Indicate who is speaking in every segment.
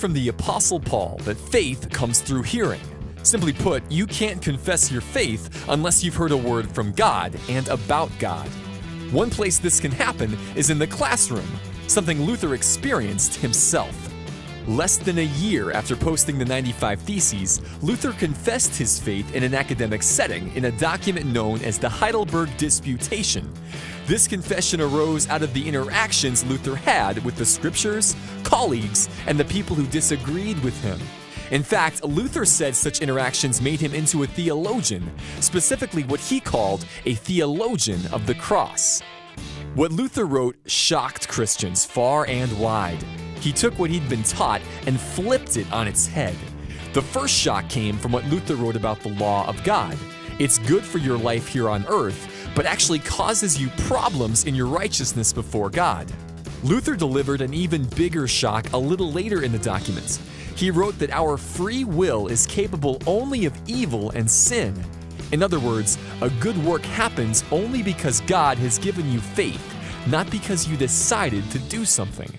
Speaker 1: from the Apostle Paul that faith comes through hearing. Simply put, you can't confess your faith unless you've heard a word from God and about God. One place this can happen is in the classroom, something Luther experienced himself. Less than a year after posting the 95 Theses, Luther confessed his faith in an academic setting in a document known as the Heidelberg Disputation. This confession arose out of the interactions Luther had with the scriptures, colleagues, and the people who disagreed with him. In fact, Luther said such interactions made him into a theologian, specifically what he called a theologian of the cross. What Luther wrote shocked Christians far and wide. He took what he'd been taught and flipped it on its head. The first shock came from what Luther wrote about the law of God. It's good for your life here on earth, but actually causes you problems in your righteousness before God. Luther delivered an even bigger shock a little later in the document. He wrote that our free will is capable only of evil and sin. In other words, a good work happens only because God has given you faith, not because you decided to do something.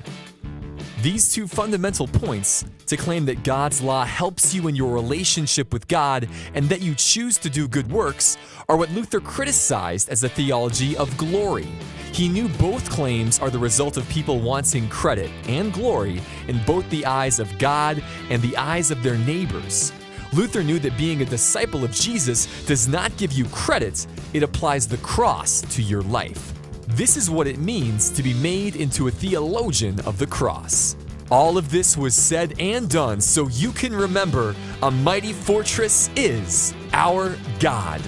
Speaker 1: These two fundamental points, to claim that God's law helps you in your relationship with God and that you choose to do good works, are what Luther criticized as a theology of glory. He knew both claims are the result of people wanting credit and glory in both the eyes of God and the eyes of their neighbors. Luther knew that being a disciple of Jesus does not give you credit, it applies the cross to your life. This is what it means to be made into a theologian of the cross. All of this was said and done so you can remember a mighty fortress is our God.